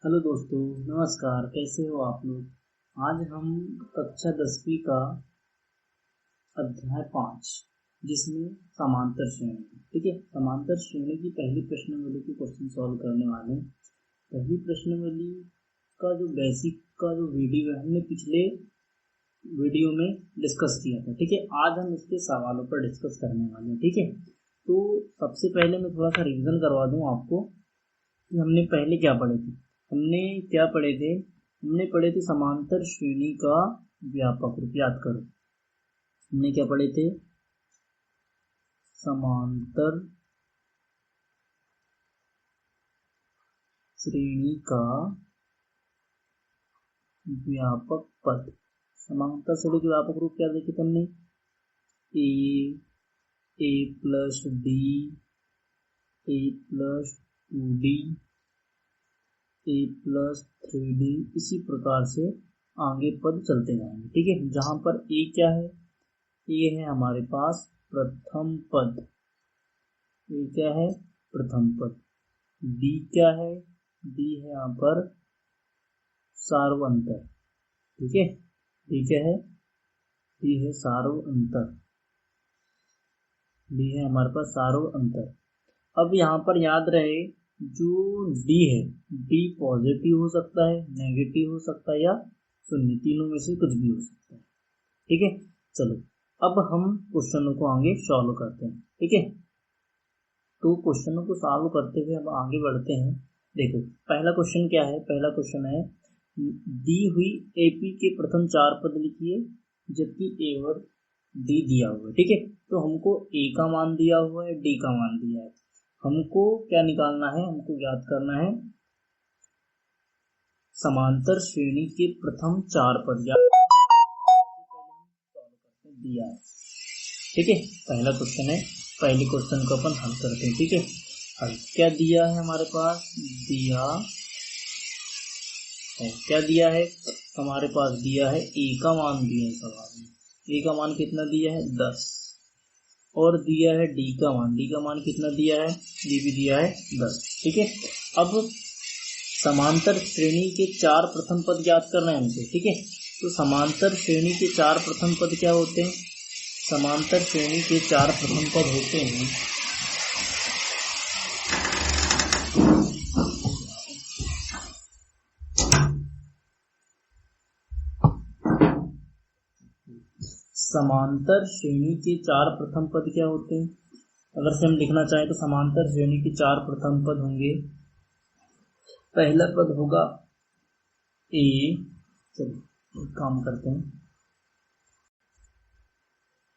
Hello दोस्तों, नमस्कार। कैसे हो आप लोग। आज हम कक्षा 10वीं का अध्याय 5 जिसमें समांतर श्रेणी, ठीक है, समांतर श्रेणी की पहली प्रश्नावली के क्वेश्चन सॉल्व करने वाले हैं। पहली प्रश्नावली का जो बेसिक का जो वीडियो है हमने पिछले वीडियो में डिस्कस किया था, ठीक है। आज हम इसके सवालों पर डिस्कस करने वाले हैं, ठीक है। तो सबसे पहले मैं थोड़ा सा रिवीजन करवा दूं आपको कि हमने पहले क्या पढ़े थे। हमने पढ़े थे समांतर श्रेणी का व्यापक रूप। याद करो, हमने क्या पढ़े थे? समांतर श्रेणी का व्यापक पद। समांतर श्रेणी के व्यापक रूप क्या देखे थे हमने? ए प्लस डी, ए प्लस 2D, ए प्लस 3D, इसी प्रकार से आगे पद चलते जाएंगे, ठीक है। जहां पर ए क्या है? ए है हमारे पास प्रथम पद। ए क्या है? प्रथम पद। डी क्या है? डी है यहाँ पर सार्वअंतर, ठीक है। डी क्या है? डी है सार्वअंतर। डी है हमारे पास सार्वअंतर। अब यहाँ पर याद रहे, जो डी है, डी पॉजिटिव हो सकता है, नेगेटिव हो सकता है या शून्य, तीनों में से कुछ भी हो सकता है, ठीक है। चलो अब हम क्वेश्चनों को आगे सॉल्व करते हैं, ठीक है। तो क्वेश्चनों को सॉल्व करते हुए अब आगे बढ़ते हैं। देखो पहला क्वेश्चन क्या है? पहला क्वेश्चन है दी हुई एपी के प्रथम 4 पद लिखिए जबकि ए और डी दिया हुआ है, ठीक है। तो हमको ए का मान दिया हुआ है, डी का मान दिया है। हमको क्या निकालना है? हमको ज्ञात करना है समांतर श्रेणी के प्रथम 4 पद। दिया है, ठीक है। पहला क्वेश्चन है, पहले क्वेश्चन को अपन हल करते हैं, ठीक है। हल क्या दिया है हमारे पास? दिया है, क्या दिया है हमारे पास? दिया है ए का मान दिया है सवाल में। ए का मान कितना दिया है? 10। और दिया है डी का मान। डी का मान कितना दिया है? डी भी दिया है 10, ठीक है। अब समांतर श्रेणी के 4 प्रथम पद ज्ञात करना है हमसे, ठीक है। तो समांतर श्रेणी के 4 प्रथम पद क्या होते हैं? समांतर श्रेणी के 4 प्रथम पद होते हैं समांतर श्रेणी के 4 प्रथम पद क्या होते हैं? अगर से हम लिखना चाहें तो समांतर श्रेणी के 4 प्रथम पद होंगे। पहला पद होगा ए। चलो एक काम करते हैं,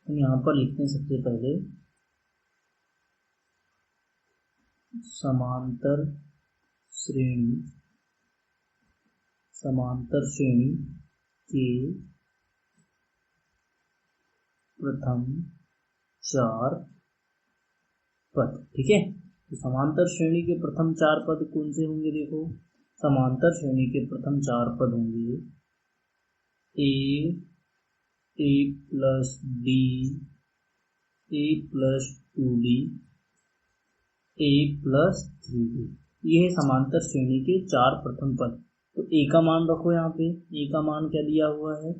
हम यहाँ पर लिखते हैं सबसे पहले समांतर श्रेणी के प्रथम 4 पद, ठीक है। तो समांतर श्रेणी के प्रथम 4 पद कौन से होंगे? देखो समांतर श्रेणी के प्रथम 4 पद होंगे ए प्लस डी, ए प्लस 2D, ए प्लस 3D। ये है समांतर श्रेणी के 4 प्रथम पद। तो ए का मान रखो यहाँ पे। ए का मान क्या दिया हुआ है?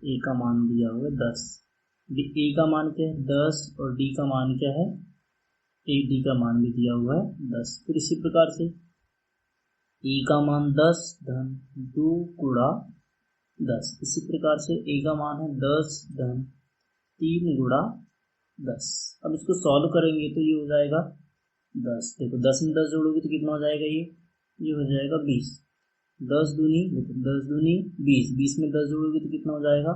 ए का मान दिया हुआ है 10। ए का मान क्या है? 10। और डी का मान क्या है? डी का मान भी दिया हुआ है 10। फिर इसी प्रकार से ए का मान 10 धन 2 गुणा 10। इसी प्रकार से ए का मान है 10 धन 3 गुणा 10। अब इसको सॉल्व करेंगे तो ये हो जाएगा 10। देखो 10 में 10 जोड़ोगे तो कितना हो जाएगा? ये हो जाएगा 20। 10 दूनी, देखो 10 दूनी 20। 20 में 10 जोड़ोगे तो कितना हो जाएगा?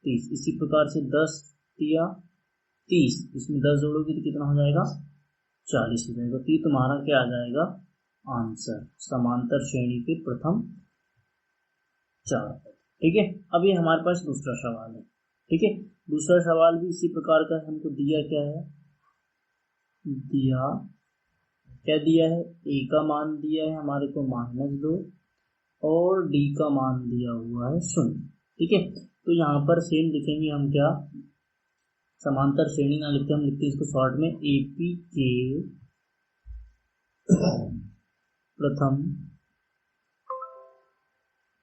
30। इसी प्रकार से 10 दिया 30, इसमें 10 जोड़ोगे तो कितना हो जाएगा? 40 हो जाएगा। तो ये तुम्हारा क्या आ जाएगा? आंसर, समांतर श्रेणी के प्रथम 4 पद, ठीक है। अब ये हमारे पास दूसरा सवाल है, ठीक है। दूसरा सवाल भी इसी प्रकार का है। हमको दिया क्या है? दिया क्या दिया है? ए का मान दिया है हमारे को -2 और डी का मान दिया हुआ है 0, ठीक है। तो यहाँ पर सेम लिखेंगे हम, क्या समांतर श्रेणी ना लिखते हम लिखते इसको शॉर्ट में एपी के प्रथम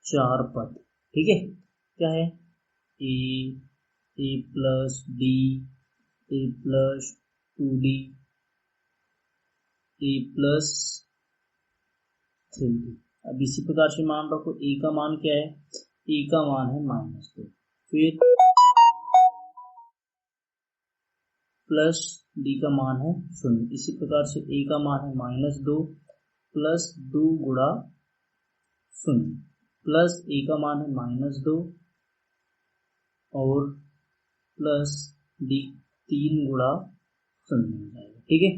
चार पद, ठीक है। क्या है, ए प्लस डी, ए प्लस 2d, ए प्लस 3d। अब इसी प्रकार से मान रखो ए का मान क्या है, ए का मान है -2, फिर प्लस डी का मान है 0। इसी प्रकार से ए का मान है -2 प्लस 2 गुणा 0 प्लस ए का मान है -2 और प्लस डी 3 गुणा 0 हो जाएगा, ठीक है।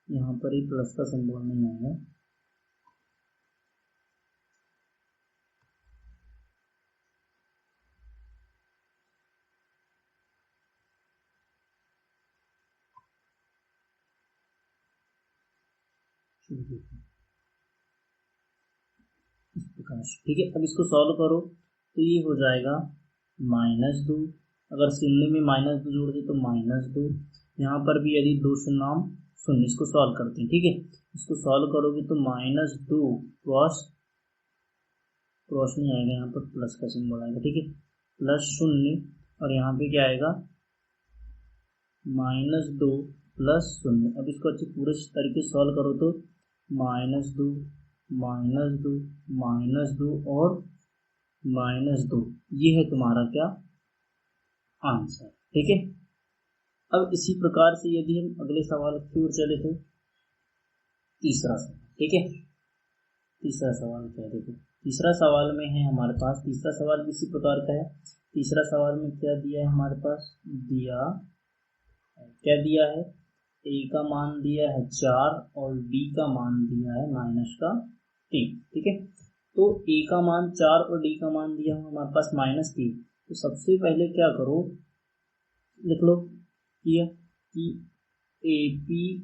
यहाँ पर ही प्लस का सिंबल नहीं आएगा। इस प्रकार से, ठीक है। अब इसको सॉल्व करो तो ये हो जाएगा -2, अगर शून्य में -2 जोड़ दे तो -2, यहाँ पर भी यदि 2 शून्य शून्य, इसको सॉल्व करते हैं, ठीक है। इसको सॉल्व करोगे तो -2 क्रॉस नहीं आएगा, यहाँ पर प्लस का सिंबल आएगा, ठीक है, प्लस 0 और यहाँ पे क्या आएगा -2 प्लस 0। अब इसको अच्छे पूरे तरीके से सॉल्व करो तो -2 -2 और -2, ये है तुम्हारा क्या आंसर, ठीक है। अब इसी प्रकार से यदि हम अगले सवाल की ओर चले तो तीसरा सवाल, ठीक है। तीसरा सवाल क्या है, देखो तीसरा सवाल में है हमारे पास, तीसरा सवाल भी इसी प्रकार का है। तीसरा सवाल में क्या दिया है हमारे पास, क्या दिया है, ए का मान दिया है 4 और डी का मान दिया है -3, ठीक है। तो ए का मान 4 और डी का मान दिया हमारे पास -3। तो सबसे पहले क्या करो, लिख लो किया कि एपी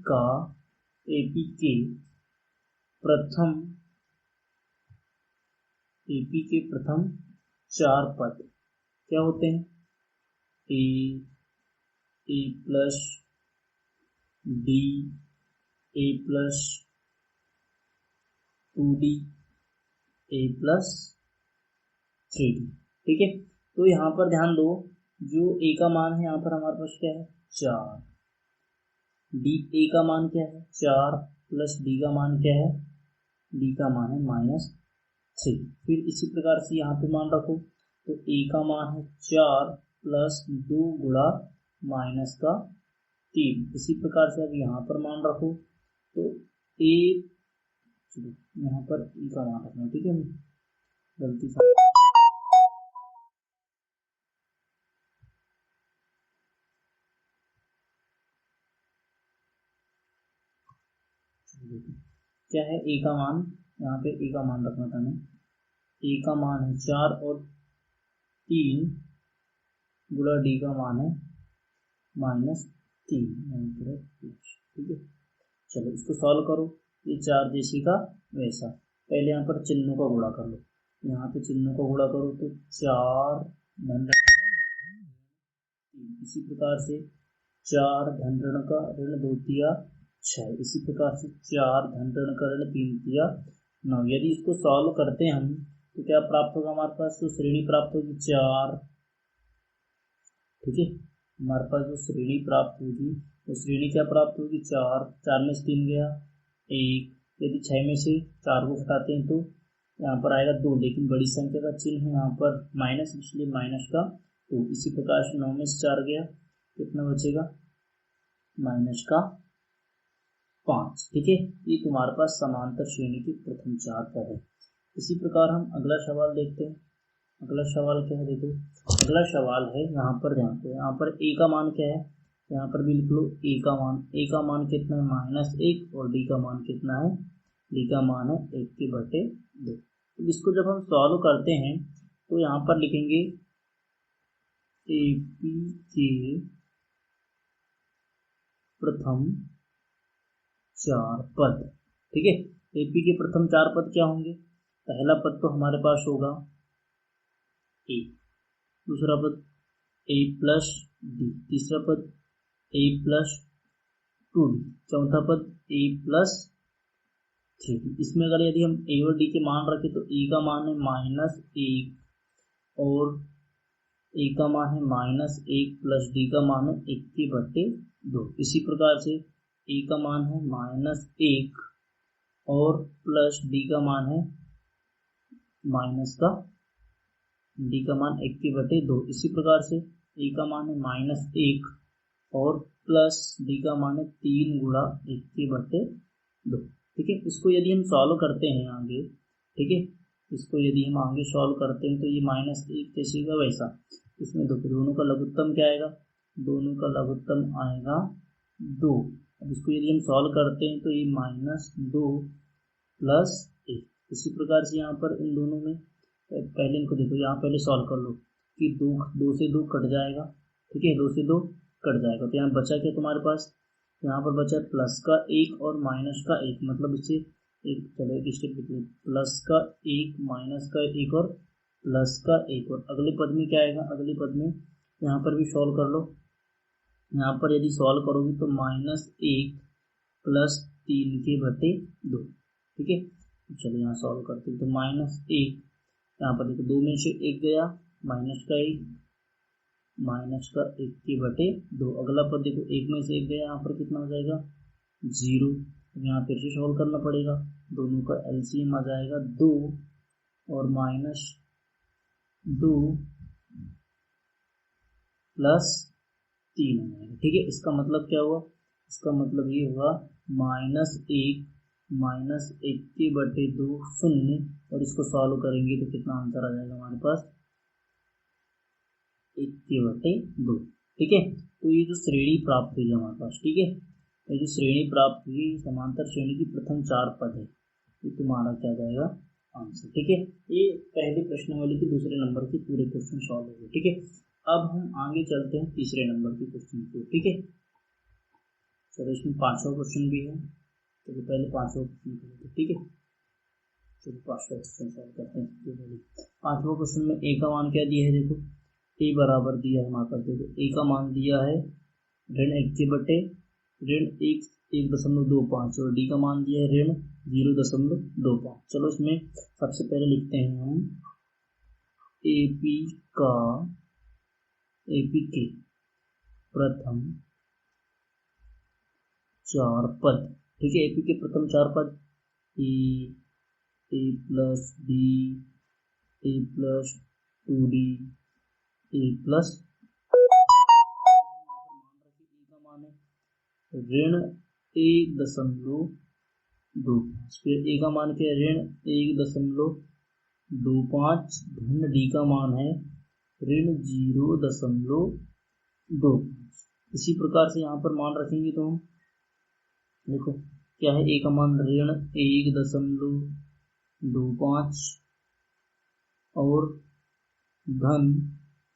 के प्रथम 4 पद क्या होते हैं, ए प्लस डी, ए प्लस 2d, ए प्लस 3d, ठीक है। तो यहाँ पर ध्यान दो, जो ए का मान है यहाँ पर हमारे पास क्या है 4, डी ए का मान क्या है 4 प्लस डी का मान क्या है, डी का मान है -3। फिर इसी प्रकार से यहाँ पे मान रखो तो ए का मान है 4 प्लस 2 गुणा -3। इसी प्रकार से अब यहाँ पर मान रखो तो ए, यहाँ पर ई का मान रखना, ठीक है, गलती से क्या है, ए का मान, यहाँ पे ए का मान रखना था हमें, ए का मान है 4 और 3 गुणा डी का मान है -3, ठीक है। चलो इसको सॉल्व करो, ये 4 जैसी का वैसा, पहले यहाँ पर चिन्हों का गुणा कर लो, यहाँ पे चिन्हों का गुणा करो तो 4 धन, इसी प्रकार से 4 धन ऋण का ऋण 2 तिया 6, इसी प्रकार से 4 धन ऋण का ऋण 3 तिया 9। यदि इसको सॉल्व करते हैं हम तो क्या प्राप्त होगा हमारे पास, तो श्रेणी प्राप्त होगी 4, ठीक है। हमारे पास जो श्रेणी प्राप्त होगी तो श्रेणी क्या प्राप्त होगी 4, 4 में से 3 गया 1, यदि 6 में से 4 को घटाते हैं तो यहाँ पर आएगा 2, लेकिन बड़ी संख्या का चिन्ह है यहाँ पर माइनस, इसलिए माइनस का 2। इसी प्रकार से 9 में से 4 गया, कितना बचेगा -5, ठीक है। ये तुम्हारे पास समांतर श्रेणी के प्रथम 4 पद है। इसी प्रकार हम अगला सवाल देखते हैं। अगला सवाल क्या है, देखो अगला सवाल है, यहाँ पर ध्यान दो, यहाँ पर ए का मान क्या है, यहाँ पर भी लिख लो ए का मान कितना है -1 और डी का मान कितना है, डी का मान है 1/2। तो इसको जब हम सॉल्व करते हैं तो यहाँ पर लिखेंगे एपी के प्रथम 4 पद, ठीक है। एपी के प्रथम 4 पद क्या होंगे, पहला पद तो हमारे पास होगा ए, दूसरा पद ए प्लस डी, तीसरा पद ए प्लस 2d, चौथा पद ए प्लस 3D। इसमें अगर यदि हम ए और डी के मान रखें तो ए का मान है -1 और ए का मान है -1 प्लस डी का मान है 1/2। इसी प्रकार से ए का मान है -1 और प्लस डी का मान है डी का मान 1/2। इसी प्रकार से ए का मान है -1 और प्लस डी का मान है 3 गुणा 1/2। ठीक है, इसको यदि हम सॉल्व करते हैं आगे, ठीक है, इसको यदि हम आगे सॉल्व करते हैं तो ये -1 जैसे का वैसा, इसमें दोनों का लघुत्तम क्या आएगा, दोनों का लघुत्तम आएगा 2। अब इसको यदि हम सॉल्व करते हैं तो ये -2 प्लस 1। इसी प्रकार से यहाँ पर इन दोनों में पहले इनको देखो, यहाँ पहले सॉल्व कर लो कि 2 से 2 कट जाएगा, ठीक है, 2 से 2 कट जाएगा। तो यहाँ बचा क्या तुम्हारे पास, यहाँ पर बचा प्लस का 1 और माइनस का 1, मतलब इससे एक चलो एक स्टेप लिखिए, प्लस का 1 माइनस का 1 और प्लस का 1। और अगले पद में क्या आएगा, अगले पद में यहाँ पर भी सॉल्व कर लो। यहाँ पर यदि सॉल्व करोगे तो -1 प्लस 3/2। ठीक है, चलो यहाँ सॉल्व करते हैं तो -1, यहाँ पर देखो 2 में से 1 गया, माइनस का 1/2। अगला पद देखो 1 में से 1 गया, यहाँ पर कितना हो जाएगा 0। यहाँ फिर से सॉल्व करना पड़ेगा, दोनों का एलसीएम आ जाएगा 2 और -2 प्लस 3 हो जाएगा। ठीक है, इसका मतलब क्या हुआ, इसका मतलब ये हुआ -1 -1/2 0। और इसको सॉल्व करेंगे तो कितना आंसर आ जाएगा हमारे पास 1/2। ठीक है, तो ये जो श्रेणी प्राप्त हुई हमारे पास, ठीक है, ये जो श्रेणी प्राप्त हुई समांतर श्रेणी की प्रथम 4 पद है, ये तुम्हारा क्या जाएगा आंसर। ठीक है, ये पहले प्रश्नावली के दूसरे नंबर के पूरे क्वेश्चन सॉल्व हो गए। ठीक है, अब हम आगे चलते हैं तीसरे नंबर के क्वेश्चन को। ठीक है, चलो इसमें 5वां क्वेश्चन भी है, तो पहले 5वां क्वेश्चन करेंगे। ठीक है, चलो 5वां क्वेश्चन सॉल्व करते हैं। 5वां क्वेश्चन में ए का मान क्या दिया है, देखो ए बराबर दिया है, वहाँ पर देखो ए का मान दिया है -1/(1.25) और डी का मान दिया है (0.25). चलो इसमें सबसे पहले लिखते हैं हम एपी के प्रथम 4 पद। ठीक है, एपी के प्रथम 4 पद ए प्लस डी, ए प्लस 2d, ए प्लस का मान है (1.25). फिर ए का मान क्या है, (1.25) धन डी का मान है (0.25). इसी प्रकार से यहाँ पर मान रखेंगे तो हम देखो क्या है, ए का मान (1.25) और धन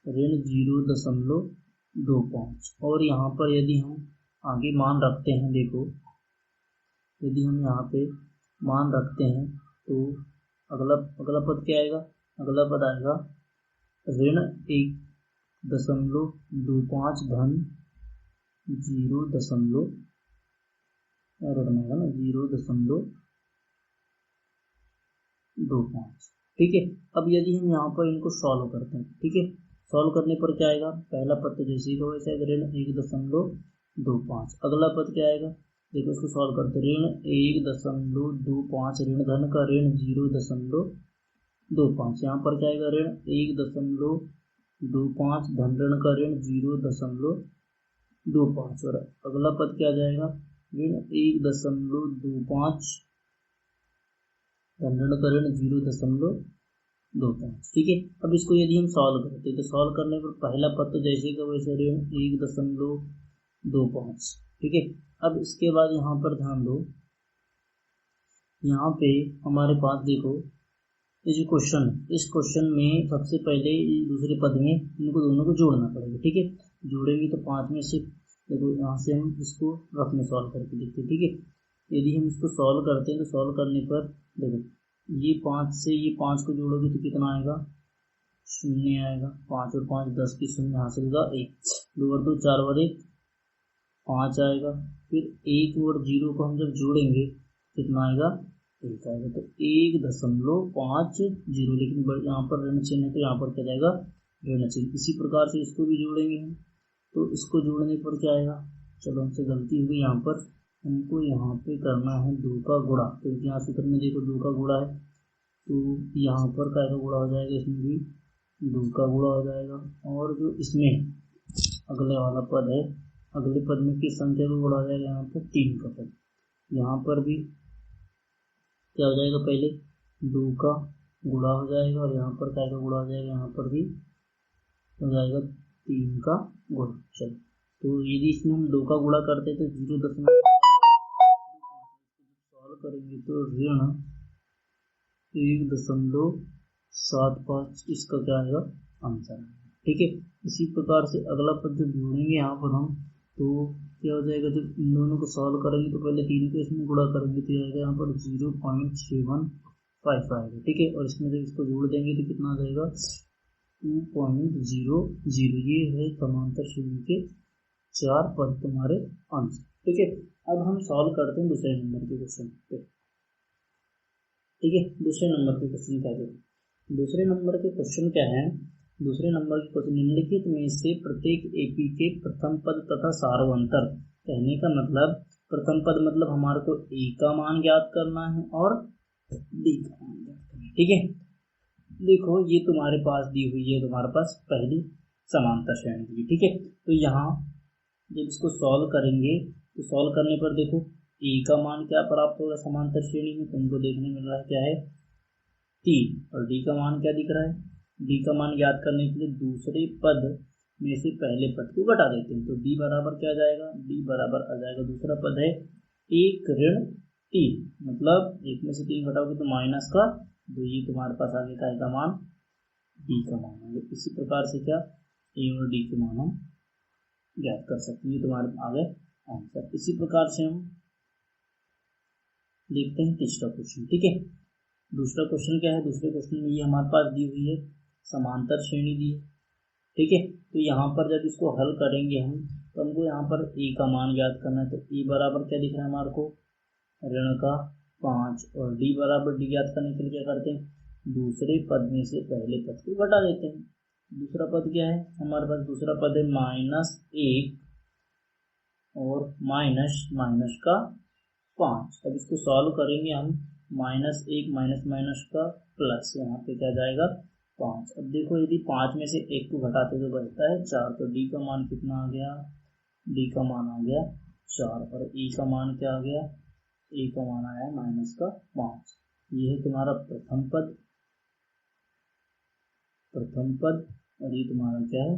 (0.25). और यहाँ पर यदि हम आगे मान रखते हैं, देखो यदि हम यहाँ पे मान रखते हैं तो अगला पद क्या आएगा, अगला पद आएगा (1.25) धन 0.25। ठीक है, अब यदि हम यहाँ पर इनको सॉल्व करते हैं, ठीक है, सॉल्व करने पर क्या आएगा, पहला पद तो जैसे ही वैसे आएगा (1.25). अगला पद क्या आएगा, देखो इसको सॉल्व करते हैं, (1.25) ऋण धन का 0.25। यहाँ पर क्या आएगा, (1.25) धन ऋण का 0.25। और अगला पद क्या आ जाएगा, (1.25) धन ऋण का 0.25। ठीक है, अब इसको यदि हम सॉल्व करते हैं तो सॉल्व करने पर पहला पद तो जैसे का वैसे 1.25। ठीक है, अब इसके बाद यहाँ पर ध्यान दो, यहाँ पे हमारे पास देखो ये जो क्वेश्चन है, इस क्वेश्चन में सबसे पहले दूसरे पद में इनको दोनों को जोड़ना पड़ेगा। ठीक है, जोड़ेंगे तो 5 में से देखो यहाँ से हम इसको रफ में सॉल्व करके देखते हैं। ठीक है, यदि हम इसको सॉल्व करते हैं तो सॉल्व करने पर देखो ये 5 से ये 5 को जोड़ोगे तो कितना आएगा, 0 आएगा। 5 और 5 10 की 0 हासिल होगा 1, 2 और 2 4 और 1 5 आएगा। फिर 1 और 0 को हम जब जोड़ेंगे कितना आएगा 1 आएगा। तो 1.50, लेकिन यहाँ पर ऋण चिन्ह है तो यहाँ पर क्या जाएगा, ऋण चिन्ह। इसी प्रकार से इसको भी जोड़ेंगे हम, तो इसको जोड़ने पर क्या आएगा, चलो हमसे गलती हुई, यहाँ पर हमको यहाँ पे करना है 2 का गुणा, क्योंकि यहाँ सूत्र में देखो 2 का गुणा है, तो यहाँ पर क्या का गुणा हो जाएगा, इसमें भी 2 का गुणा हो जाएगा। और जो इसमें अगले वाला पद है, अगले पद में किस संख्या का गुणा हो जाएगा, यहाँ पर 3 का पद, यहाँ पर भी क्या हो जाएगा, पहले 2 का गुणा हो जाएगा और यहाँ पर क्या का गुणा हो जाएगा, यहाँ पर भी हो जाएगा 3 का गुणा। चलो, तो यदि इसमें हम 2 का गुणा करते तो 0.5 सॉल्व करेंगे तो ऋण 1.75 इसका क्या आएगा, आंसर। ठीक है, इसी प्रकार से अगला पद जब जोड़ेंगे यहाँ पर हम, तो क्या हो जाएगा, जब इन दोनों को सॉल्व करेंगे तो पहले 3 को इसमें गुणा करेंगे तो आएगा यहाँ पर 0.755 आएगा। ठीक है, और इसमें जब इसको जोड़ देंगे तो कितना आ जाएगा, 2.00। ये है समांतर श्रेणी के 4 पद तुम्हारे आंसर। ठीक है, अब हम सॉल्व करते हैं दूसरे नंबर के क्वेश्चन पे। ठीक है, दूसरे नंबर के क्वेश्चन क्या है, दूसरे नंबर के क्वेश्चन क्या है, दूसरे नंबर के क्वेश्चन, निम्नलिखित में से प्रत्येक एपी के प्रथम पद तथा सार्वंतर। कहने का मतलब, प्रथम पद मतलब हमारे को ए का मान ज्ञात करना है और डी का मान ज्ञात करना है। ठीक है, देखो ये तुम्हारे पास दी हुई है, तुम्हारे पास पहली समांतर श्रेणी की। ठीक है, तो यहाँ जब इसको सॉल्व करेंगे तो सॉल्व करने पर देखो ए का मान क्या प्राप्त होगा समांतर श्रेणी में, तुमको देखने मिल रहा है क्या है, 3, और डी का मान क्या दिख रहा है, डी का मान ज्ञात करने के लिए दूसरे पद में से पहले पद को घटा देते हैं, तो डी बराबर क्या जाएगा, डी बराबर आ जाएगा, दूसरा पद है 1 ऋण 3, मतलब 1 में से 3 घटाओगे तो माइनस का 2, ये तुम्हारे पास आगे का मान डी का मान होगा। इसी प्रकार से क्या, ए और डी के मान हम ज्ञात कर सकते हैं, ये तुम्हारे आगे आंसर। इसी प्रकार से हम देखते हैं तीसरा क्वेश्चन। ठीक है, दूसरा क्वेश्चन क्या है, दूसरे क्वेश्चन में ये हमारे पास दी हुई है समांतर श्रेणी दी है। ठीक है, तो यहाँ पर जब इसको हल करेंगे हम, तो हमको यहाँ पर ए का मान ज्ञात करना है, तो ए बराबर क्या दिख रहा है हमारे को, ऋण का 5, और डी बराबर डी ज्ञात करने के लिए क्या करते हैं, दूसरे पद में से पहले पद को घटा देते हैं। दूसरा पद क्या है हमारे पास, दूसरा पद है -1 और माइनस का 5। अब इसको सॉल्व करेंगे हम, -1 माइनस का प्लस, यहाँ पे क्या जाएगा 5। अब देखो यदि 5 में से 1 को घटाते तो बचता है 4, तो डी का मान कितना आ गया, डी का मान आ गया 4, और ई का मान क्या आ गया, ए का मान आया -5। ये है तुम्हारा प्रथम पद, और ये तुम्हारा क्या है,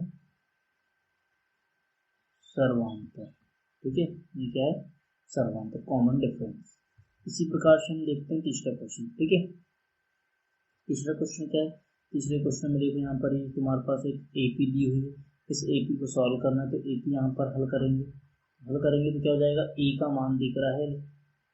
सर्वांतर। ठीक है, ये क्या है, सर्वांतर, कॉमन डिफरेंस। इसी प्रकार से हम देखते हैं तीसरा क्वेश्चन। ठीक है, तीसरा क्वेश्चन क्या है, तीसरे क्वेश्चन में देखो यहाँ पर ये तुम्हारे पास एक एपी दी हुई है, इस एपी को सॉल्व करना है, तो एपी यहाँ पर हल करेंगे तो क्या हो जाएगा, ए का मान दिख रहा है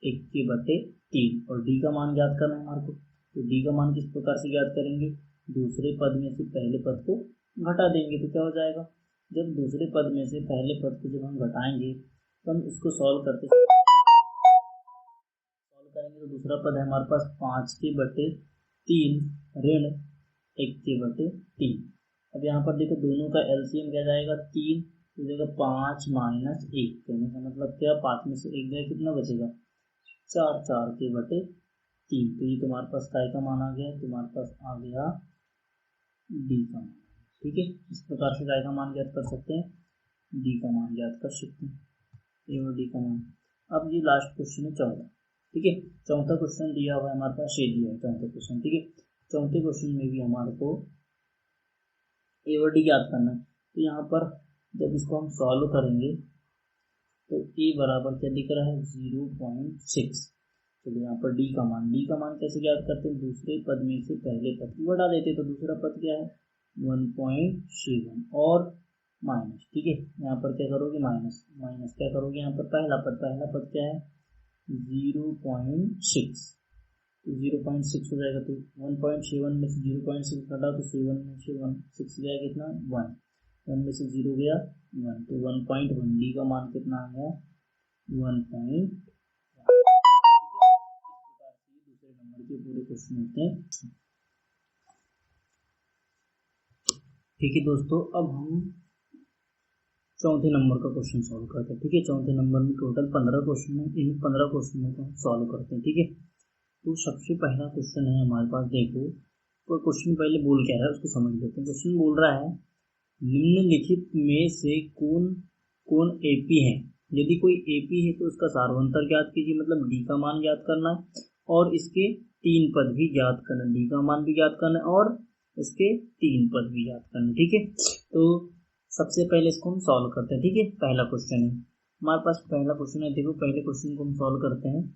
1/3, और डी का मान ज्ञात करना है हमारे को, तो डी का मान किस प्रकार से ज्ञात करेंगे, दूसरे पद में से पहले पद को घटा देंगे, तो क्या हो जाएगा, जब दूसरे पद में से पहले पद को जब हम घटाएंगे तो हम इसको सॉल्व करेंगे तो दूसरा पद है हमारे पास 5/3 ऋण 1/3। अब यहाँ पर देखो दोनों का एलसीएम क्या जाएगा, 3, तो जाएगा 5 - 1, कहने का मतलब क्या, 5 में से 1 गया, कितना बचेगा 4, 4/3, तो ये तुम्हारे पास काय का मान आ गया, तुम्हारे पास आ गया डी का मान। ठीक है, इस प्रकार से काय का मान ज्ञात कर सकते हैं, डी का मान ज्ञात कर सकते हैं, ए और डी का मान। अब ये लास्ट क्वेश्चन है चौथा। ठीक है, चौथा क्वेश्चन दिया हुआ है हमारे पास, ये दिया है चौथा क्वेश्चन। ठीक है, चौथे क्वेश्चन में भी हमारे को ए और डी ज्ञात करना है, तो यहाँ पर जब इसको हम सॉल्व करेंगे तो ए बराबर क्या दिख रहा है, 0.6। चलिए यहाँ पर डी का मान कैसे ज्ञात करते हैं, दूसरे पद में से पहले पद को घटा देते, तो दूसरा पद क्या है 1.7 और माइनस। ठीक है, यहाँ पर क्या करोगे, माइनस क्या करोगे, यहाँ पर पहला पद क्या है 0.6, तो 0.6 हो जाएगा, तो 1.7 में से 0.6 घटा तो 7 में से 6 गया कितना 1 में से 0 गया 1, तो 1.1, डी का मान कितना आ गया 1.1। के पूरे क्वेश्चन होते हैं। ठीक है दोस्तों, अब हम चौथे नंबर का क्वेश्चन सॉल्व करते हैं। ठीक है, चौथे नंबर में टोटल 15 क्वेश्चन है, इन 15 क्वेश्चनों को हम सॉल्व करते हैं। ठीक है, तो सबसे पहला क्वेश्चन है हमारे पास, देखो तो क्वेश्चन पहले बोल क्या रहा है उसको समझ लेते हैं। क्वेश्चन बोल रहा है निम्नलिखित में से कौन कौन एपी है। यदि कोई एपी है तो उसका सार्वंतर ज्ञात कीजिए, मतलब डी का मान ज्ञात करना है और इसके 3 पद भी ज्ञात करना, डी का मान भी ज्ञात करना है और इसके 3 पद भी ज्ञात करना। ठीक है, तो सबसे पहले इसको हम सॉल्व करते हैं। ठीक है, पहला क्वेश्चन है हमारे पास, पहला क्वेश्चन है, देखो पहले क्वेश्चन को हम सॉल्व करते हैं।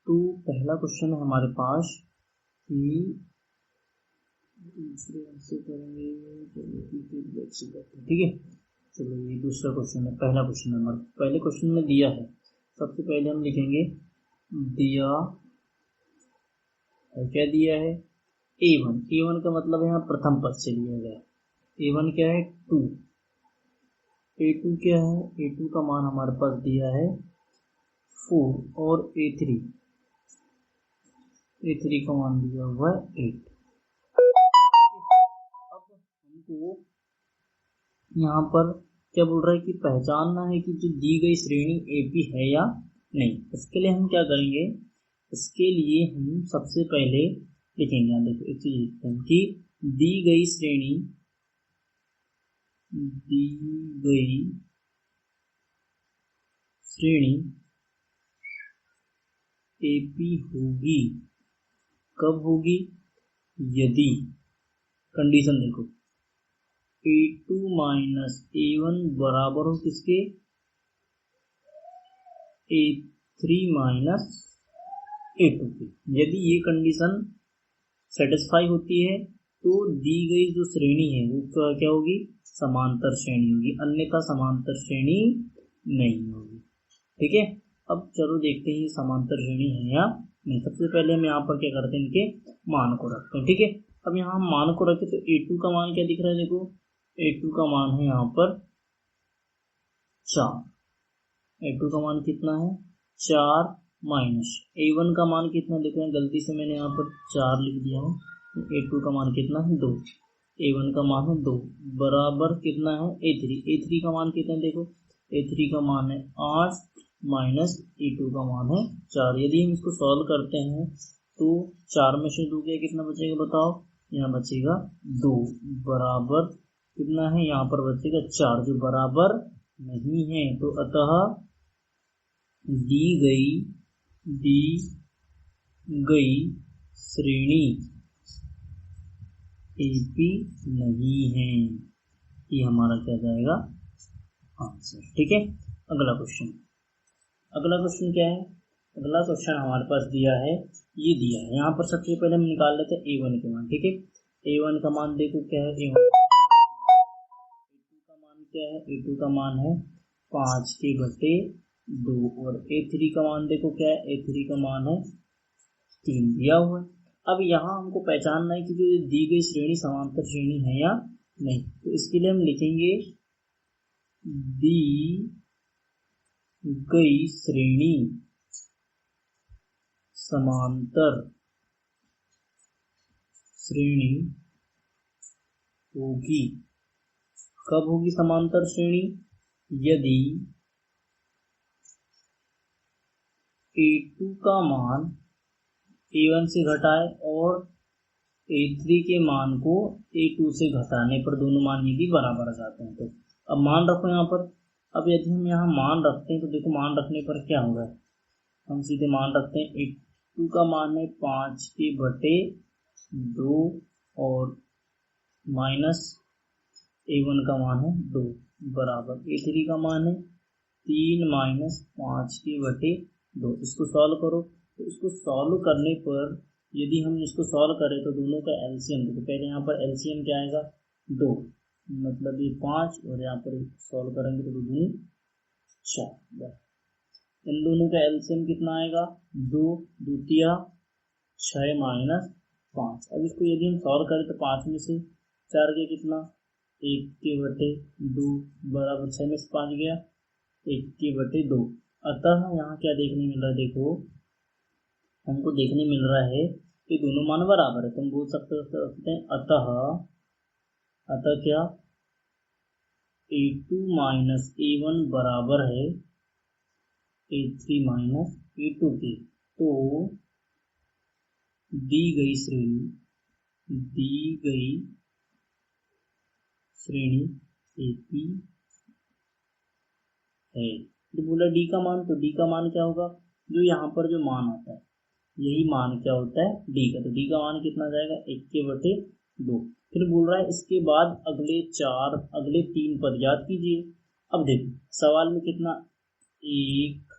तो पहला क्वेश्चन है हमारे पास कि दूसरे से करेंगे, ठीक है। चलो ये दूसरा क्वेश्चन है, पहला क्वेश्चन नंबर पहले क्वेश्चन में दिया है। सबसे पहले हम लिखेंगे दिया है, क्या दिया है A1। A1 का मतलब यहाँ प्रथम पद से लिया गया। A1 क्या है 2, A2 क्या है, A2 का मान हमारे पास दिया है 4 और A3 का मान दिया हुआ है 8। अब हमको यहाँ पर क्या बोल रहा है कि पहचानना है कि जो दी गई श्रेणी एपी है या नहीं। इसके लिए हम क्या करेंगे, इसके लिए हम सबसे पहले लिखेंगे, यहाँ देखो एक चीज लिखते हैं कि दी गई श्रेणी एपी होगी। कब होगी, यदि कंडीशन देखो A2 माइनस A1 बराबर हो किसके, A3 माइनस A2 के। यदि ये कंडीशन सेटिस्फाई होती है तो दी गई जो श्रेणी है वो क्या होगी, समांतर श्रेणी होगी, अन्यथा समांतर श्रेणी नहीं होगी। ठीक है, अब चलो देखते हैं ये समांतर श्रेणी है या नहीं। सबसे पहले हम यहाँ पर क्या करते हैं, इनके मान को रखते हैं। ठीक है, अब यहाँ हम मान को रखें तो A2 का मान क्या दिख रहा है, देखो A2 का मान है यहाँ पर 4। A2 का मान कितना है 4 माइनस A1 का मान कितना दिख रहा है, गलती से मैंने यहाँ पर 4 लिख दिया है। A2 का मान कितना है 2, A1 का मान है 2 बराबर कितना है A3 का मान कितना है, देखो A3 का मान है 8 माइनस A2 का मान है 4। यदि हम इसको सॉल्व करते हैं तो 4 में से 2 गया कितना बचेगा बताओ, यहाँ बचेगा 2 बराबर कितना है, यहाँ पर बचेगा 4 जो बराबर नहीं है। तो अतः दी गई श्रेणी एपी नहीं है, ये हमारा क्या जाएगा आंसर। ठीक है, अगला क्वेश्चन क्या है, अगला क्वेश्चन हमारे पास दिया है, ये दिया है यहाँ पर। सबसे पहले हम निकाल लेते हैं A1 के मान। ठीक है, A1 का मान देखो क्या है, A2 का मान क्या है, A2 का मान है 5/2 और A3 का मान देखो क्या है, A3 का मान है 3 दिया हुआ है। अब यहाँ हमको पहचानना है कि जो दी गई श्रेणी समांतर श्रेणी है या नहीं। तो इसके लिए हम लिखेंगे दी गई श्रेणी समांतर श्रेणी होगी। कब होगी समांतर श्रेणी, यदि A2 का मान A1 से घटाए और A3 के मान को A2 से घटाने पर दोनों मान यदि बराबर आ जाते हैं तो। अब मान रखो यहाँ पर, अब यदि हम यहाँ मान रखते हैं तो देखो मान रखने पर क्या होगा, हम सीधे मान रखते हैं A2 का मान है 5/2 और माइनस A1 का मान है 2 बराबर A3 का मान है 3 माइनस 5/2। इसको सॉल्व करो, तो इसको सॉल्व करने पर यदि हम इसको सॉल्व करें तो दोनों का एलसीएम देखो, पहले यहाँ पर एलसीएम क्या आएगा 2, मतलब ये 5 और यहाँ पर सॉल्व करेंगे तो 2 4। इन दोनों का एलसीएम कितना आएगा 2 2 6 माइनस 5। अब इसको यदि हम सॉल्व करें तो 5 में से 4 गया कितना 1/2 बराबर 6 में से 5 गया 1/2। अतः यहाँ क्या देखने मिल रहा है, देखो हमको देखने मिल रहा है कि दोनों मान बराबर है, तो हम बोल सकते हैं अतः क्या A2 माइनस A1 बराबर है A3 माइनस A2 के। तो दी गई श्रेणी AP है। तो बोला डी का मान, तो डी का मान क्या होगा, जो यहाँ पर जो मान आता है यही मान क्या होता है डी का। तो डी का मान कितना जाएगा 1/2। फिर बोल रहा है इसके बाद अगले 3 पद याद कीजिए। अब देखो सवाल में कितना 1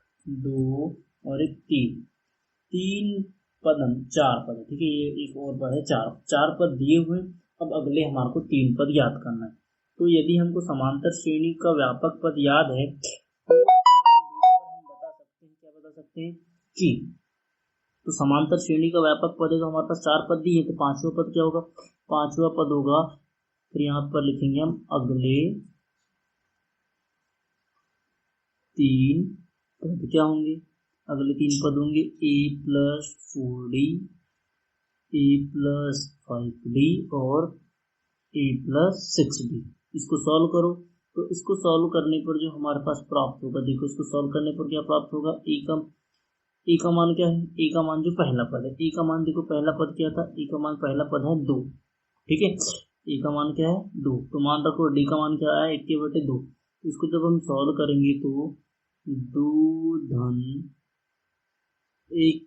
2 और 3 पद, हम 4 पद, ठीक है, ये एक और पद है, 4 पद दिए हुए। अब अगले हमारे को 3 पद याद करना है। तो यदि हमको समांतर श्रेणी का व्यापक पद याद है तो हम बता सकते हैं कि तो समांतर श्रेणी का व्यापक पद है, तो हमारे पास 4 पद दिए, तो 5वां पद क्या होगा, 5वां पद होगा, फिर यहाँ पर लिखेंगे हम अगले 3 पद क्या होंगे, अगले 3 पद होंगे a + 4d, a + 5d और a + 6d। इसको सॉल्व करो, तो इसको सॉल्व करने पर जो हमारे पास प्राप्त होगा, देखो इसको सॉल्व करने पर क्या प्राप्त होगा, ए का मान क्या है, ए का मान जो पहला पद है, ए का मान देखो पहला पद क्या था, ए का मान पहला पद है 2, ठीक है, ए का मान क्या है 2। तो मान रखो डी का मान क्या है 1/2। इसको जब हम सॉल्व करेंगे तो 2 धन 1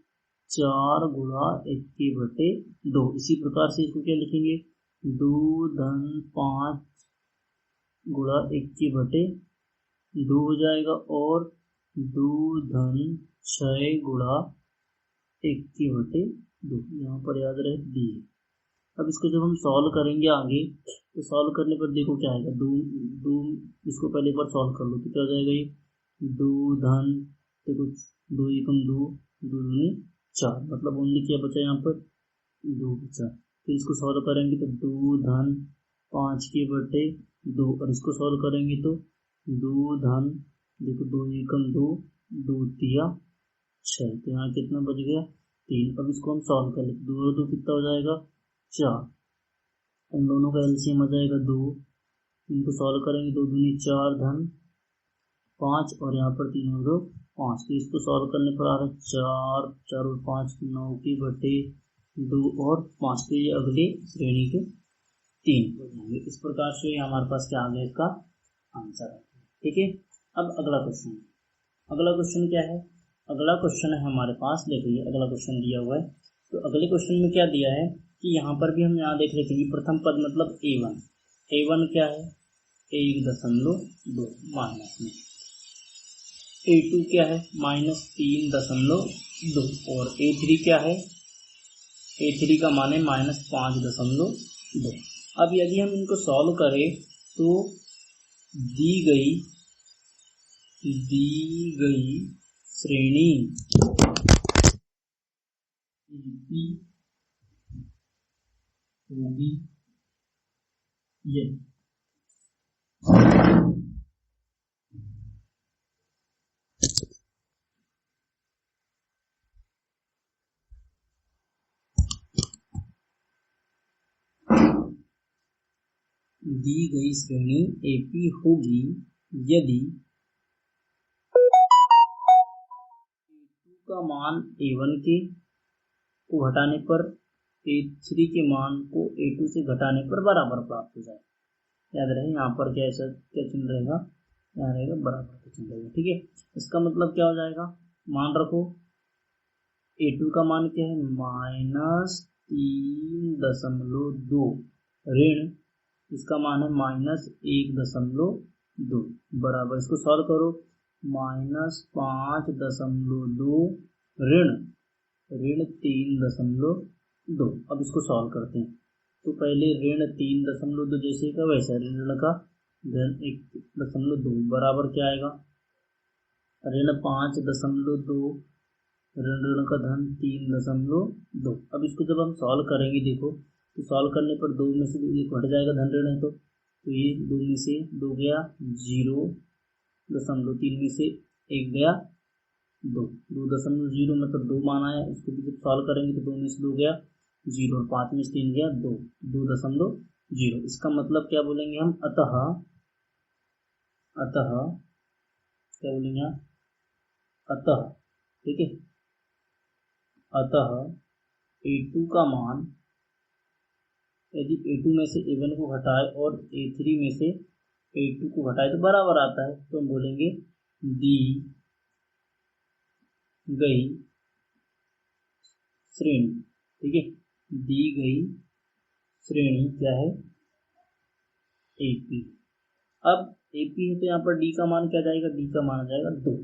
4 गुणा 1/2। इसी प्रकार से इसको क्या लिखेंगे 2 धन 5 गुणा 1/2 हो जाएगा, और 2 धन 6 गुणा 1/2, यहाँ पर याद रहे डी। अब इसको जब हम सॉल्व करेंगे आगे, तो सॉल्व करने पर देखो क्या आएगा, 2 इसको पहले एक बार सॉल्व कर लो तो क्या हो जाएगा, ये 2 धन देखो 2 एकम 2 2 दूनी 4, मतलब ओनली क्या बचा यहाँ पर 2 बचा। फिर इसको सॉल्व करेंगे तो 2 धन 5/2, और इसको सॉल्व करेंगे तो 2 धन देखो 2 एकम 2 2 तिया 6, तो यहाँ कितना बच गया 3। अब इसको हम सॉल्व कर लेते, 2 और 2 कितना हो जाएगा 4, इन दोनों का एलसीएम आ जाएगा 2, इनको सॉल्व करेंगे 2 दूनी 4 धन 5, और यहाँ पर 3 और 2 5, तो इसको सॉल्व करने पर आ रहा है 4 और 5 9/2 और 5, तो ये अगले श्रेणी के 3 हो जाएंगे। इस प्रकार से हमारे पास क्या आ गया इसका आंसर है, ठीक है। अब अगला क्वेश्चन क्या है, अगला क्वेश्चन है हमारे पास, देखो ये अगला क्वेश्चन दिया हुआ है। तो अगले क्वेश्चन में क्या दिया है कि यहाँ पर भी हम यहाँ देख लेते हैं, प्रथम पद मतलब A1 क्या है 1.2 माइनस में, A2 क्या है -3.2, और A3 क्या है, A3 का मान है -5.2। अब यदि हम इनको सॉल्व करें तो दी गई श्रेणी AP होगी यदि दी गई श्रेणी AP होगी यदि A2 का मान A1 के को घटाने पर A3 के मान को A2 से घटाने पर बराबर प्राप्त हो जाए। याद रहे यहाँ पर क्या ऐसा क्या चिन्ह रहेगा, यहाँ रहेगा बराबर का चिन्ह रहेगा, ठीक है। इसका मतलब क्या हो जाएगा, मान रखो A2 का मान क्या है -3.2 ऋण इसका मान है -1.2 बराबर, इसको सॉल्व करो -5.2 ऋण 3.2। अब इसको सॉल्व करते हैं, तो पहले ऋण 3.2 जैसे का वैसा ऋण का धन 1.2 बराबर क्या आएगा, ऋण 5.2 ऋण का धन 3.2। अब इसको जब हम सॉल्व करेंगे देखो, तो सॉल्व करने पर 2 में से 1 घट जाएगा, धन ऋण है तो ये 2 में से 2 गया 0.3 में से 1 गया 2.0 मतलब 2 मान आया। इसको भी जब सॉल्व करेंगे तो 2 में से 2 गया 0 और 5 में से 3 गया 2, 2.0। इसका मतलब क्या बोलेंगे हम, अतः क्या बोलेंगे आप, अतः, ठीक है, अतः A2 का मान, यदि A2 में से A1 को घटाए और A3 में से A2 को घटाए तो बराबर आता है, तो हम बोलेंगे दी गई श्रेणी, ठीक है, दी गई श्रेणी क्या है, AP। अब AP है तो यहाँ पर D का मान क्या जाएगा, D का मान आ जाएगा 2।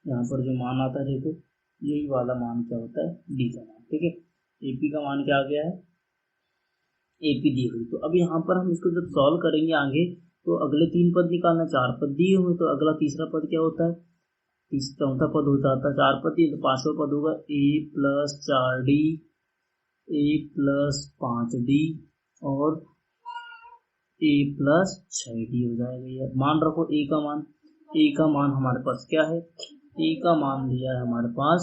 यहाँ पर जो मान आता है देखो, यही वाला मान क्या होता है, D का मान, ठीक है। AP का मान क्या आ गया है, AP दी हुई। तो अब यहाँ पर हम इसको जब सॉल्व करेंगे आगे, तो अगले 3 पद निकालना, 4 पद दिए हुए, तो अगला तीसरा पद क्या होता है, चौथा पद होता था 4 पद दिए, तो 5वां पद होगा A + 4D, A + 5D और A + 6D हो जाएगा। ये मान रखो A का मान हमारे पास क्या है, A का मान दिया है हमारे पास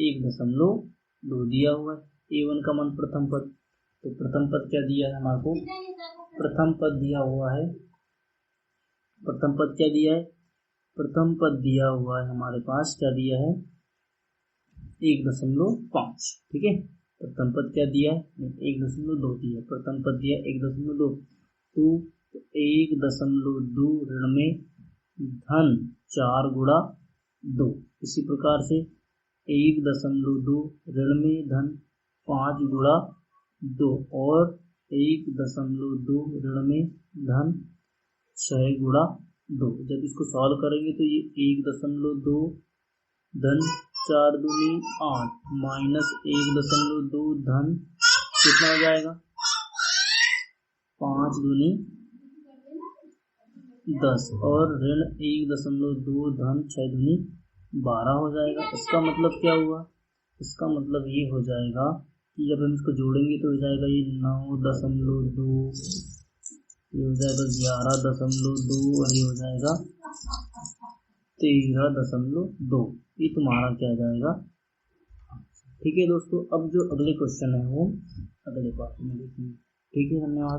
1.2 दिया हुआ है। A1 का मान प्रथम पद, तो प्रथम पद क्या दिया है हमारे को, प्रथम पद दिया हुआ है, प्रथम पद क्या दिया है, प्रथम पद दिया हुआ है हमारे पास, क्या दिया है 1.5, ठीक है। प्रथम पद क्या दिया है, 1.2 दिया, प्रथम पद दिया 1.2, तो 1.2 ऋण में धन 4 गुणा 2। इसी प्रकार से 1.2 ऋण में धन 5 गुणा 2 और 1.2 ऋण में धन 6 गुणा 2। जब इसको सॉल्व करेंगे तो ये 1.2 धन 4 दूनी 8 माइनस 1.2 धन कितना हो जाएगा, 5 दूनी 10 और ऋण 1.2 धन 6 दूनी 12 हो जाएगा। इसका मतलब क्या हुआ, इसका मतलब ये हो जाएगा कि जब हम इसको जोड़ेंगे तो हो जाएगा ये 9.2, ये हो जाएगा 11.2 और ये हो जाएगा 13.2। ये तुम्हारा क्या जाएगा, ठीक है दोस्तों। अब जो अगले क्वेश्चन है वो अगले पार्ट में देखेंगे, ठीक है, धन्यवाद।